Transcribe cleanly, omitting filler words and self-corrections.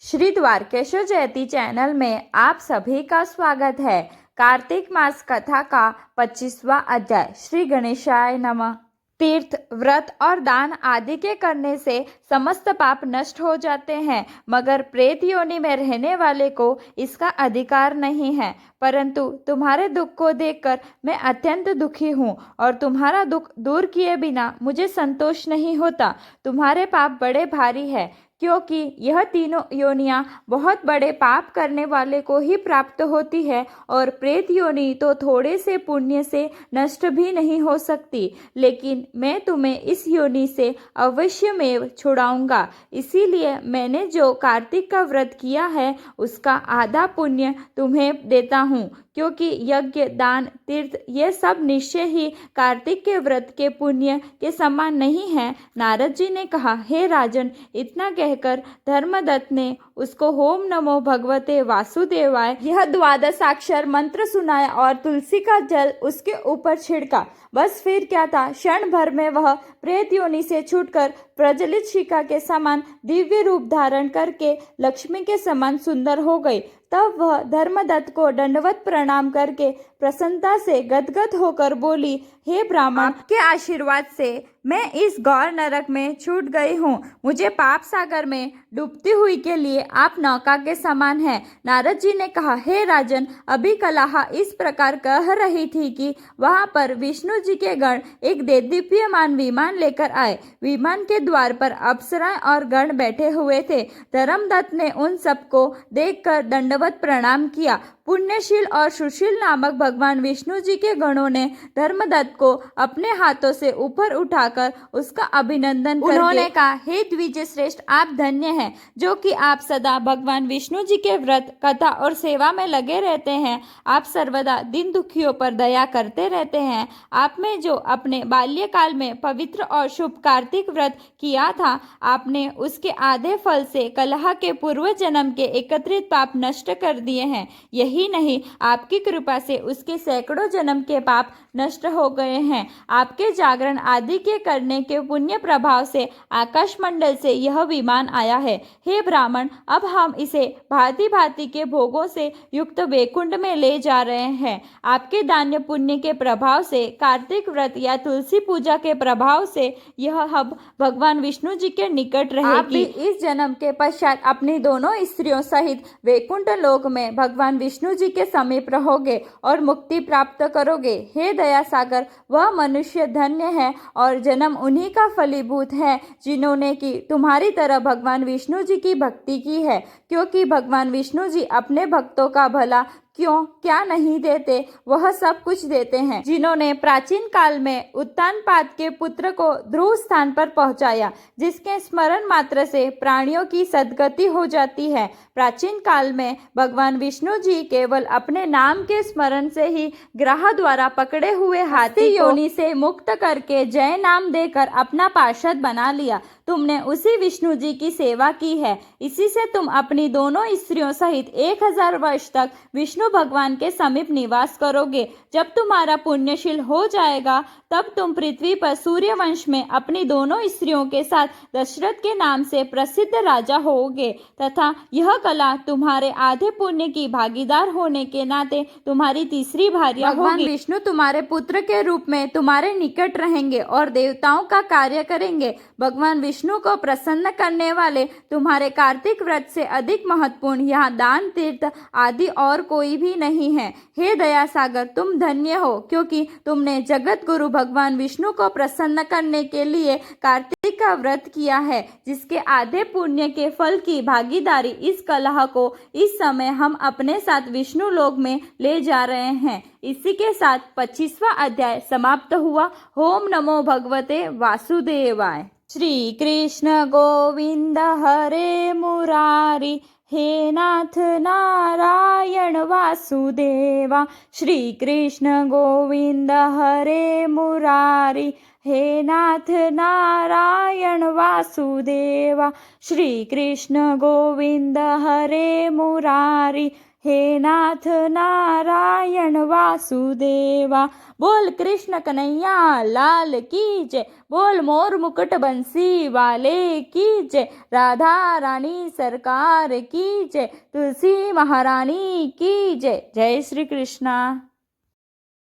श्री द्वारकेश्वर जयती चैनल में आप सभी का स्वागत है। कार्तिक मास कथा का 25वां अध्याय। श्री गणेशाय नमः। तीर्थ, व्रत और दान आदि के करने से समस्त पाप नष्ट हो जाते हैं, मगर प्रेत योनि में रहने वाले को इसका अधिकार नहीं है। परंतु तुम्हारे दुख को देखकर मैं अत्यंत दुखी हूँ और तुम्हारा दुख दूर किए बिना मुझे संतोष नहीं होता। तुम्हारे पाप बड़े भारी है, क्योंकि यह तीनों योनियां बहुत बड़े पाप करने वाले को ही प्राप्त होती है और प्रेत योनि तो थोड़े से पुण्य से नष्ट भी नहीं हो सकती। लेकिन मैं तुम्हें इस योनि से अवश्यमेव छुड़ाऊंगा। इसीलिए मैंने जो कार्तिक का व्रत किया है उसका आधा पुण्य तुम्हें देता हूँ, क्योंकि यज्ञ, दान, तीर्थ ये सब निश्चय ही कार्तिक के व्रत के पुण्य के समान नहीं है। नारद जी ने कहा, हे राजन, इतना कहकर धर्मदत्त ने उसको ओम नमो भगवते वासुदेवाय यह 12 मंत्र सुनाया और तुलसी का जल उसके ऊपर छिड़का। बस फिर क्या था, क्षण भर में वह प्रेत योनि से छूटकर प्रज्वलित शिखा के समान दिव्य रूप धारण करके लक्ष्मी के समान सुंदर हो गई। तब वह धर्मदत्त को दंडवत प्रणाम करके प्रसन्नता से गदगद होकर बोली, हे ब्राह्मण, आपके आशीर्वाद से मैं इस गौर नरक में छूट गई हूँ। मुझे पाप सागर में डूबती हुई के लिए आप नौका के समान हैं। नारद जी ने कहा, हे राजन, अभी कलहा इस प्रकार कह रही थी कि वहां पर विष्णु जी के गण एक देदीप्यमान विमान लेकर आए। विमान के द्वार पर अप्सराएं और गण बैठे हुए थे। धर्मदत्त ने उन सबको देखकर दंडवत प्रणाम किया। पुण्यशील और सुशील नामक भगवान विष्णु जी के गणों ने धर्मदत्त को अपने हाथों से ऊपर उठाकर उसका अभिनंदन उन्होंने कहा, हे द्विज श्रेष्ठ, आप धन्य हैं, जो कि आप सदा भगवान विष्णु जी के व्रत, कथा और सेवा में लगे रहते हैं। आप सर्वदा दिन दुखियों पर दया करते रहते हैं। आप में जो अपने बाल्यकाल में पवित्र और शुभ कार्तिक व्रत किया था, आपने उसके आधे फल से कलह के पूर्व जन्म के एकत्रित पाप नष्ट कर दिए हैं। यही नहीं, आपकी कृपा से उसके सैकड़ों जन्म के पाप नष्ट हो गए हैं। आपके जागरण आदि के करने के पुण्य प्रभाव से आकाश मंडल से यह विमान आया है। हे ब्राह्मण, अब हम इसे भांति भांति के भोगों से युक्त वैकुंठ में ले जा रहे हैं। आपके दान्य पुण्य के प्रभाव से, कार्तिक व्रत या तुलसी पूजा के प्रभाव से यह हब भगवान विष्णु जी के निकट रहेगी। आप भी इस जन्म के पश्चात अपनी दोनों स्त्रियों सहित वैकुंठ लोक में भगवान विष्णु जी के समीप रहोगे और मुक्ति प्राप्त करोगे। हे दया सागर, वह मनुष्य धन्य है और जन्म उन्हीं का फलीभूत है जिन्होंने की तुम्हारी तरह भगवान विष्णु जी की भक्ति की है, क्योंकि भगवान विष्णु जी अपने भक्तों का भला क्यों क्या नहीं देते, वह सब कुछ देते हैं। जिन्होंने प्राचीन काल में उत्तानपाद के पुत्र को ध्रुव स्थान पर पहुंचाया, जिसके स्मरण मात्र से प्राणियों की सद्गति हो जाती है। प्राचीन काल में भगवान विष्णु जी केवल अपने नाम के स्मरण से ही ग्रह द्वारा पकड़े हुए हाथी योनि से मुक्त करके जय नाम देकर अपना पार्षद बना लिया। तुमने उसी विष्णु जी की सेवा की है। इसी से तुम अपनी दोनों स्त्रियों सहित 1000 वर्ष तक विष्णु भगवान के समीप निवास करोगे। जब तुम्हारा पुण्यशील हो जाएगा, तब तुम पृथ्वी पर सूर्य वंश में अपनी दोनों स्त्रियों के साथ दशरथ के नाम से प्रसिद्ध राजा होगे, तथा यह कला तुम्हारे आधे पुण्य की भागीदार होने के नाते तुम्हारी तीसरी भार्या होगी। भगवान विष्णु तुम्हारे पुत्र के रूप में तुम्हारे निकट रहेंगे और देवताओं का कार्य करेंगे। भगवान विष्णु को प्रसन्न करने वाले तुम्हारे कार्तिक व्रत से अधिक महत्वपूर्ण यहाँ दान, तीर्थ आदि और कोई भी नहीं है। हे दया सागर, तुम धन्य हो, क्योंकि तुमने जगत गुरु भगवान विष्णु को प्रसन्न करने के लिए कार्तिक का व्रत किया है, जिसके आधे पुण्य के फल की भागीदारी इस कलह को इस समय हम अपने साथ विष्णु लोक में ले जा रहे हैं। इसी के साथ 25वां अध्याय समाप्त हुआ। ओम नमो भगवते वासुदेवाय। श्री कृष्ण गोविंद हरे मुरारी, हे नाथ नारायण वासुदेवा। श्री कृष्ण गोविंद हरे मुरारी, हे नाथ नारायण वासुदेवा। श्री कृष्ण गोविंद हरे मुरारी, હે નાથ નારાયણ વાસુદેવા. બોલ કૃષ્ણ કનૈયા લાલ કી જય. બોલ મોર મુકુટ બંસી વાલે કી જય. રાધા રાણી સરકાર કી જય. તુલસી મહારાણી કી જય. જય શ્રી કૃષ્ણ.